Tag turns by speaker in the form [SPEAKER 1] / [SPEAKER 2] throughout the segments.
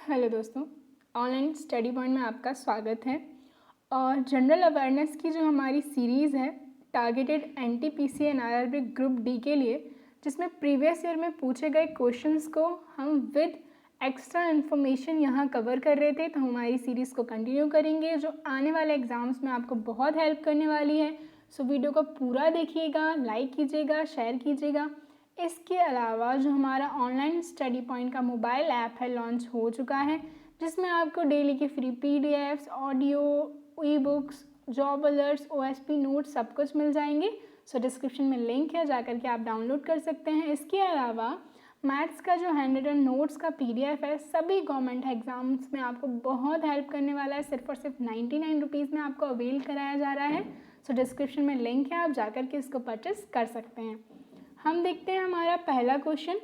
[SPEAKER 1] Hello दोस्तों, online study point में आपका स्वागत है। और जनरल अवेयरनेस की जो हमारी सीरीज़ है targeted NTPC and RRB group D के लिए, जिसमें प्रीवियस ईयर में पूछे गए क्वेश्चंस को हम विद एक्स्ट्रा इन्फॉर्मेशन यहाँ कवर कर रहे थे, तो हमारी सीरीज़ को कंटिन्यू करेंगे जो आने वाले एग्ज़ाम्स में आपको बहुत हेल्प करने वाली है। सो वीडियो को पूरा देखिएगा, लाइक कीजिएगा, शेयर कीजिएगा। इसके अलावा जो हमारा ऑनलाइन स्टडी पॉइंट का मोबाइल ऐप है लॉन्च हो चुका है, जिसमें आपको डेली की free PDFs, audio, e books, job alerts, OSP notes सब कुछ मिल जाएंगे। सो डिस्क्रिप्शन में लिंक है, जाकर के आप डाउनलोड कर सकते हैं। इसके अलावा मैथ्स का जो हैंड रिटन नोट्स का पीडीएफ है सभी गवर्नमेंट एग्जाम्स में आपको बहुत हेल्प करने वाला है। सिर्फ और सिर्फ 99 रुपीज़ में आपको अवेल कराया जा रहा है। सो डिस्क्रिप्शन में लिंक है, आप जाकर के इसको परचेस कर सकते हैं। हम देखते हैं हमारा पहला क्वेश्चन।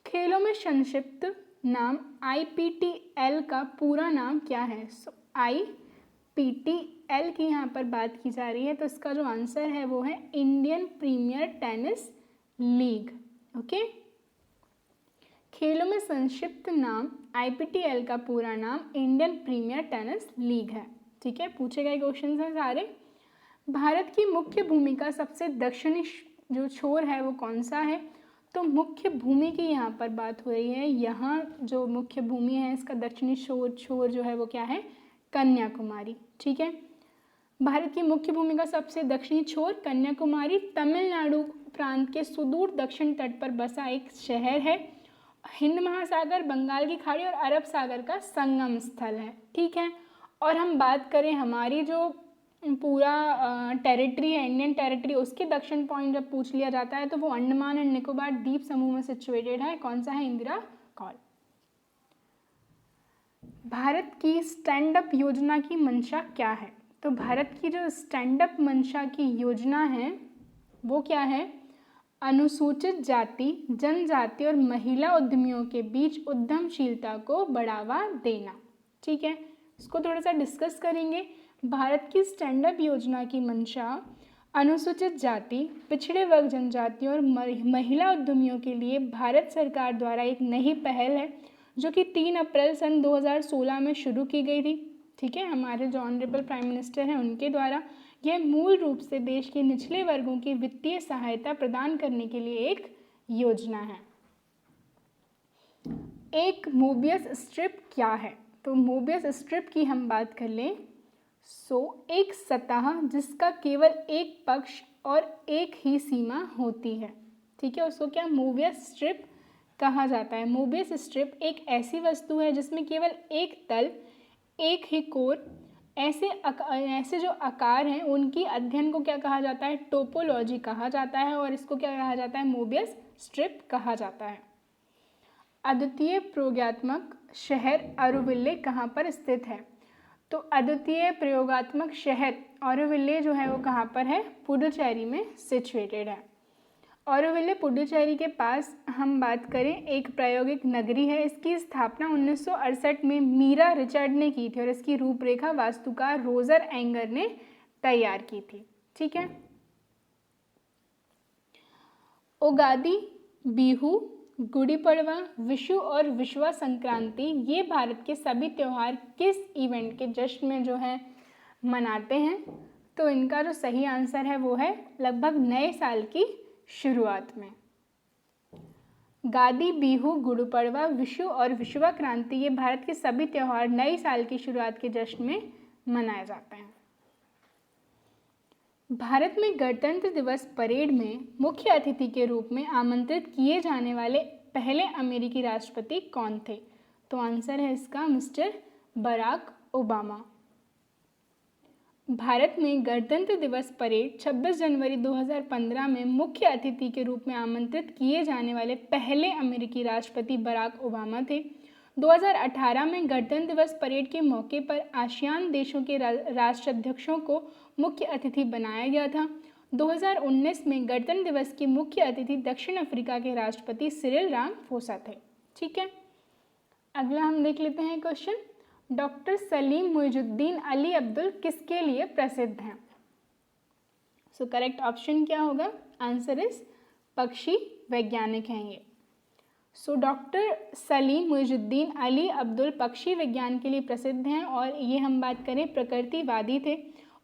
[SPEAKER 1] खेलों में संक्षिप्त नाम IPTL का पूरा नाम क्या है? सो IPTL की यहाँ पर बात की जा रही है, तो इसका जो आंसर है वो है Indian Premier Tennis League. Okay, खेलों में संक्षिप्त नाम IPTL का पूरा नाम इंडियन प्रीमियर टेनिस लीग है। ठीक है, पूछे गए क्वेश्चन हैं सारे। भारत की मुख्य भूमि का सबसे दक्षिणी जो छोर है वो कौन सा है? तो मुख्य भूमि की यहाँ पर बात हो रही है। यहाँ जो मुख्य भूमि है इसका दक्षिणी छोर जो है वो क्या है? कन्याकुमारी। ठीक है, भारत की मुख्य भूमि का सबसे दक्षिणी छोर कन्याकुमारी तमिलनाडु प्रांत के सुदूर दक्षिण तट पर बसा एक शहर है। हिंद महासागर, बंगाल की खाड़ी और अरब सागर का संगम स्थल है। ठीक है, और हम बात करें हमारी जो पूरा टेरिटरी है, इंडियन टेरिटरी, उसके दक्षिण पॉइंट जब पूछ लिया जाता है तो वो अंडमान एंड निकोबार द्वीप समूह में सिचुएटेड है। कौन सा है? इंदिरा कॉल। भारत की स्टैंड अप योजना की मंशा क्या है? तो भारत की जो स्टैंड अप मंशा की योजना है वो क्या है? अनुसूचित जाति, जनजाति और महिला उद्यमियों के बीच उद्यमशीलता को बढ़ावा देना। ठीक है, इसको थोड़ा सा डिस्कस करेंगे। भारत की स्टैंड अप योजना की मंशा अनुसूचित जाति, पिछड़े वर्ग, जनजातियों और महिला उद्यमियों के लिए भारत सरकार द्वारा एक नई पहल है जो कि 3 अप्रैल सन 2016 में शुरू की गई थी। ठीक है, हमारे जो ऑनरेबल प्राइम मिनिस्टर हैं उनके द्वारा यह मूल रूप से देश के निचले वर्गों की वित्तीय सहायता प्रदान करने के लिए एक योजना है। एक मोबियस स्ट्रिप क्या है? तो मोबियस स्ट्रिप की हम बात कर लें, एक सतह जिसका केवल एक पक्ष और एक ही सीमा होती है। ठीक है, उसको क्या मोबियस स्ट्रिप कहा जाता है। मोबियस स्ट्रिप एक ऐसी वस्तु है जिसमें केवल एक तल, एक ही कोर, ऐसे जो आकार हैं उनकी अध्ययन को क्या कहा जाता है? टोपोलॉजी कहा जाता है, और इसको क्या कहा जाता है? मोबियस स्ट्रिप कहा जाता है। अद्वितीय प्रयोगात्मक शहर ऑरोविले कहाँ पर स्थित है? तो अद्वितीय प्रयोगात्मक शहर ऑरोविले जो है वो कहाँ पर है? पुडुचेरी में सिचुएटेड है। ऑरोविले पुडुचेरी के पास हम बात करें एक प्रायोगिक नगरी है। इसकी स्थापना 1968 में मीरा रिचर्ड ने की थी और इसकी रूपरेखा वास्तुकार रोजर एंगर ने तैयार की थी। ठीक है, उगादी, बिहू, गुड़ी पड़वा, विशु और विश्वा संक्रांति ये भारत के सभी त्यौहार किस इवेंट के जश्न में जो है मनाते हैं? तो इनका जो सही आंसर है वो है लगभग नए साल की शुरुआत में। गादी, बिहू, गुड़ी पड़वा, विशु और विश्वा क्रांति ये भारत के सभी त्यौहार नए साल की शुरुआत के जश्न में मनाए जाते हैं। भारत में गणतंत्र दिवस परेड में मुख्य अतिथि के रूप में आमंत्रित किए जाने वाले पहले अमेरिकी राष्ट्रपति कौन थे? तो आंसर है इसका मिस्टर बराक ओबामा। भारत में गणतंत्र दिवस परेड 26 जनवरी 2015 में मुख्य अतिथि के रूप में आमंत्रित किए जाने वाले पहले अमेरिकी राष्ट्रपति बराक ओबामा थे। 2018 में गणतंत्र दिवस परेड के मौके पर आसियान देशों के राष्ट्राध्यक्षों को मुख्य अतिथि बनाया गया था। 2019 में गणतंत्र दिवस के मुख्य अतिथि दक्षिण अफ्रीका के राष्ट्रपति सिरिल रामाफोसा थे। ठीक है, अगला हम देख लेते हैं क्वेश्चन। डॉक्टर सलीम मुइजुद्दीन अली अब्दुल किसके लिए प्रसिद्ध हैं? सो करेक्ट ऑप्शन क्या होगा? आंसर इज पक्षी वैज्ञानिक हैं ये। सो डॉक्टर सलीम मुइजुद्दीन अली अब्दुल पक्षी विज्ञान के लिए प्रसिद्ध हैं और ये हम बात करें प्रकृतिवादी थे।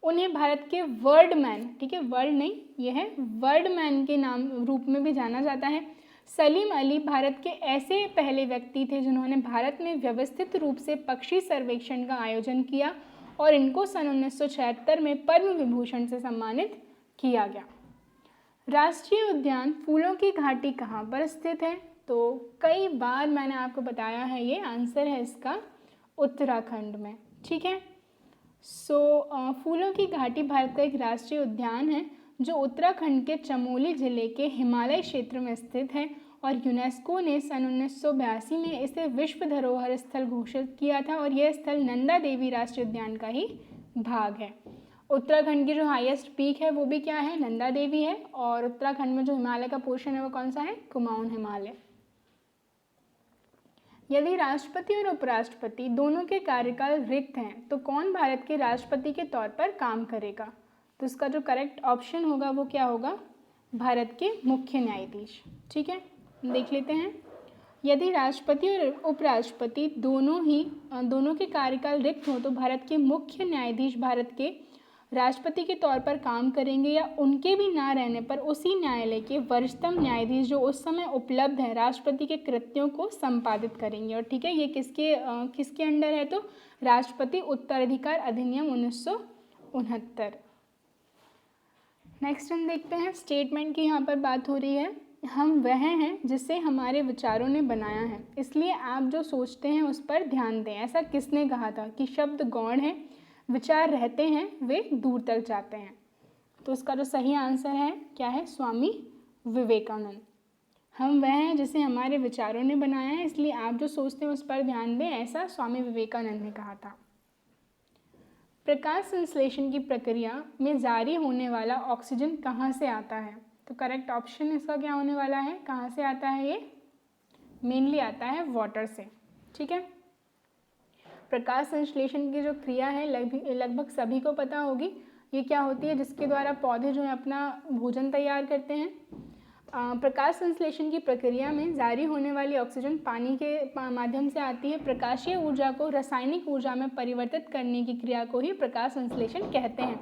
[SPEAKER 1] उन्हें भारत के वर्ल्ड मैन, ठीक है, वर्ल्ड नहीं, ये है वर्ल्ड मैन के नाम रूप में भी जाना जाता है। सलीम अली भारत के ऐसे पहले व्यक्ति थे जिन्होंने भारत में व्यवस्थित रूप से पक्षी सर्वेक्षण का आयोजन किया और इनको सन 1976 में पद्म विभूषण से सम्मानित किया गया। राष्ट्रीय उद्यान फूलों की घाटी कहाँ पर स्थित है? तो कई बार मैंने आपको बताया है, ये आंसर है इसका उत्तराखंड में, ठीक है। फूलों की घाटी भारत का एक राष्ट्रीय उद्यान है जो उत्तराखंड के चमोली जिले के हिमालय क्षेत्र में स्थित है और यूनेस्को ने सन 1982 में इसे विश्व धरोहर स्थल घोषित किया था और यह स्थल नंदा देवी राष्ट्रीय उद्यान का ही भाग है। उत्तराखंड की जो हाईएस्ट पीक है वो भी क्या है? नंदा देवी है। और उत्तराखंड में जो हिमालय का पोर्शन है वो कौन सा है? कुमाऊन हिमालय। यदि राष्ट्रपति और उपराष्ट्रपति दोनों के कार्यकाल रिक्त हैं तो कौन भारत के राष्ट्रपति के तौर पर काम करेगा? तो इसका जो करेक्ट ऑप्शन होगा वो क्या होगा? भारत के मुख्य न्यायाधीश, ठीक है। देख लेते हैं। यदि राष्ट्रपति और उपराष्ट्रपति दोनों के कार्यकाल रिक्त हो तो भारत के मुख्य न्यायाधीश भारत के राष्ट्रपति के तौर पर काम करेंगे या उनके भी ना रहने पर उसी न्यायालय के वरिष्ठतम न्यायाधीश जो उस समय उपलब्ध है राष्ट्रपति के कृत्यों को संपादित करेंगे। और ठीक है, ये किसके अंडर है? तो राष्ट्रपति उत्तराधिकार अधिनियम 1969। नेक्स्ट हम देखते हैं स्टेटमेंट की यहाँ पर बात हो रही है। हम वह हैं जिसे हमारे विचारों ने बनाया है, इसलिए आप जो सोचते हैं उस पर ध्यान दें। ऐसा किसने कहा था कि शब्द गौण है, विचार रहते हैं, वे दूर तक जाते हैं? तो इसका जो सही आंसर है क्या है? स्वामी विवेकानंद। हम वह हैं जिसे हमारे विचारों ने बनाया है, इसलिए आप जो सोचते हैं उस पर ध्यान दें, ऐसा स्वामी विवेकानंद ने कहा था। प्रकाश संश्लेषण की प्रक्रिया में जारी होने वाला ऑक्सीजन कहाँ से आता है? तो करेक्ट ऑप्शन इसका क्या होने वाला है? कहाँ से आता है? ये मेनली आता है वाटर से, ठीक है। प्रकाश संश्लेषण की जो क्रिया है लगभग सभी को पता होगी। ये क्या होती है? जिसके द्वारा पौधे जो है अपना भोजन तैयार करते हैं। प्रकाश संश्लेषण की प्रक्रिया में जारी होने वाली ऑक्सीजन पानी के माध्यम से आती है। प्रकाशीय ऊर्जा को रासायनिक ऊर्जा में परिवर्तित करने की क्रिया को ही प्रकाश संश्लेषण कहते हैं।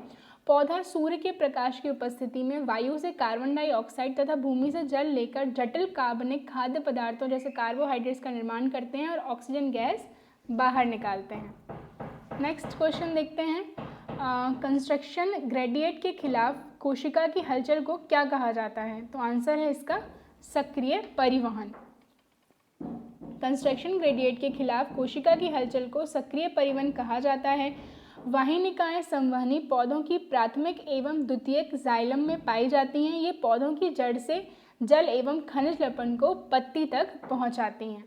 [SPEAKER 1] पौधा सूर्य के प्रकाश की उपस्थिति में वायु से कार्बन डाइऑक्साइड तथा भूमि से जल लेकर जटिल कार्बनिक खाद्य पदार्थों जैसे कार्बोहाइड्रेट्स का निर्माण करते हैं और ऑक्सीजन गैस बाहर निकालते हैं। नेक्स्ट क्वेश्चन देखते हैं। कंस्ट्रक्शन ग्रेडिएंट के खिलाफ कोशिका की हलचल को क्या कहा जाता है? तो आंसर है इसका सक्रिय परिवहन। कंस्ट्रक्शन ग्रेडिएंट के खिलाफ कोशिका की हलचल को सक्रिय परिवहन कहा जाता है। वाहिनिकाएं संवहनी पौधों की प्राथमिक एवं द्वितीयक जाइलम में पाई जाती हैं। ये पौधों की जड़ से जल एवं खनिज लवण को पत्ती तक पहुंचाती हैं।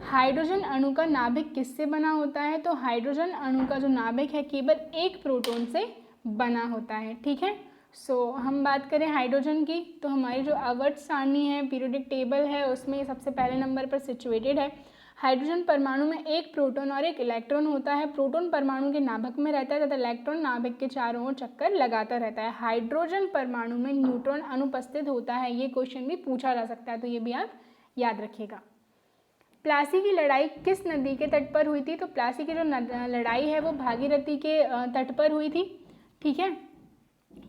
[SPEAKER 1] हाइड्रोजन अणु का नाभिक किससे बना होता है? तो हाइड्रोजन अणु का जो नाभिक है केवल एक प्रोटॉन से बना होता है, ठीक है। हम बात करें हाइड्रोजन की तो हमारी जो आवर्त सारणी है, पीरियोडिक टेबल है, उसमें सबसे पहले नंबर पर सिचुएटेड है। हाइड्रोजन परमाणु में एक प्रोटॉन और एक इलेक्ट्रॉन होता है। प्रोटॉन परमाणु के नाभिक में रहता है तथा इलेक्ट्रॉन नाभिक के चारों ओर चक्कर लगाता रहता है। हाइड्रोजन परमाणु में न्यूट्रॉन अनुपस्थित होता है। ये क्वेश्चन भी पूछा जा सकता है, तो ये भी आप याद रखिएगा। प्लासी की लड़ाई किस नदी के तट पर हुई थी? तो प्लासी की जो लड़ाई है वो भागीरथी के तट पर हुई थी, ठीक है।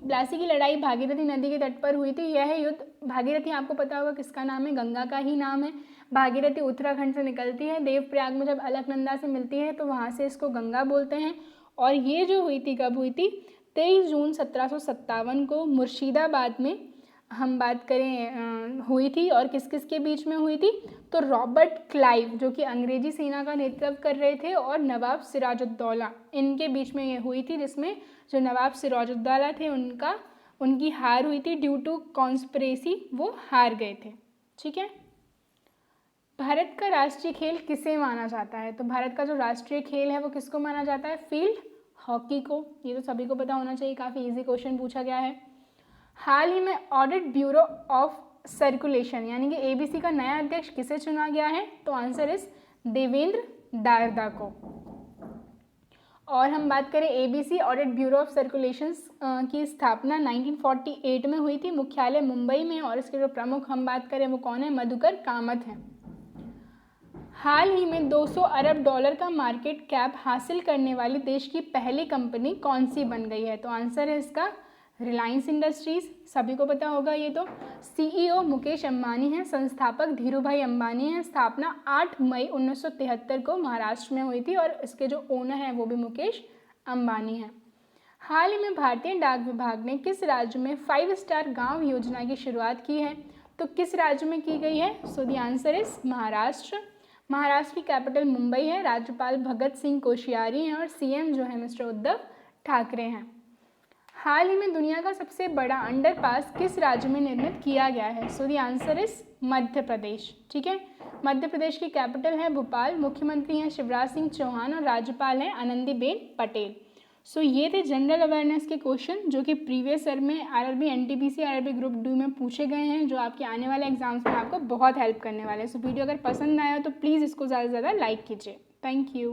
[SPEAKER 1] प्लासी की लड़ाई भागीरथी नदी के तट पर हुई थी। यह युद्ध, भागीरथी आपको पता होगा किसका नाम है? गंगा का ही नाम है। भागीरथी उत्तराखंड से निकलती है, देवप्रयाग में जब अलकनंदा से मिलती है तो वहाँ से इसको गंगा बोलते हैं। और ये जो हुई थी कब हुई थी? 23 जून 1757 को मुर्शिदाबाद में हम बात करें हुई थी। और किस किस के बीच में हुई थी? तो रॉबर्ट क्लाइव जो कि अंग्रेजी सेना का नेतृत्व कर रहे थे और नवाब सिराजुद्दौला, इनके बीच में ये हुई थी, जिसमें जो नवाब सिराजुद्दौला थे उनकी हार हुई थी। ड्यू टू कॉन्स्पिरेसी वो हार गए थे, ठीक है। भारत का राष्ट्रीय खेल किसे माना जाता है? तो भारत का जो राष्ट्रीय खेल है वो किसको माना जाता है? फील्ड हॉकी को। ये तो सभी को पता होना चाहिए, काफ़ी इजी क्वेश्चन पूछा गया है। हाल ही में ऑडिट ब्यूरो ऑफ सर्कुलेशन यानी कि ABC का नया अध्यक्ष किसे चुना गया है? तो आंसर इस देवेंद्र दारदा को। और हम बात करें ABC audit bureau of circulations की स्थापना 1948 में हुई थी, मुख्यालय मुंबई में, और इसके जो प्रमुख हम बात करें वो कौन है, मधुकर कामत हैं। हाल ही में 200 अरब डॉलर का मार्केट कैप हासिल करने वाली देश की पहली कंपनी कौन सी बन गई है, तो आंसर है इसका रिलायंस इंडस्ट्रीज, सभी को पता होगा ये तो। CEO मुकेश अंबानी हैं, संस्थापक धीरूभाई अंबानी हैं, स्थापना 8 मई 1973 को महाराष्ट्र में हुई थी और इसके जो ओनर हैं वो भी मुकेश अंबानी हैं। हाल ही में भारतीय डाक विभाग ने किस राज्य में 5 स्टार गांव योजना की शुरुआत की है, तो किस राज्य में की गई है, so the answer is Maharashtra. Maharashtra की कैपिटल मुंबई है, राज्यपाल भगत सिंह कोश्यारी हैं और CM जो है मिस्टर उद्धव ठाकरे हैं। हाल ही में दुनिया का सबसे बड़ा अंडरपास किस राज्य में निर्मित किया गया है, so the answer is Madhya Pradesh. ठीक है, मध्य प्रदेश की कैपिटल है भोपाल, मुख्यमंत्री हैं शिवराज सिंह चौहान और राज्यपाल हैं आनंदीबेन पटेल। सो ये थे जनरल अवेयरनेस के क्वेश्चन जो कि प्रीवियस ईयर में RRB NTPC RRB group D में पूछे गए हैं, जो आपके आने वाले एग्जाम्स में आपको बहुत हेल्प करने वाले हैं। सो वीडियो अगर पसंद आया तो प्लीज़ इसको ज़्यादा से ज़्यादा लाइक कीजिए। Thank you.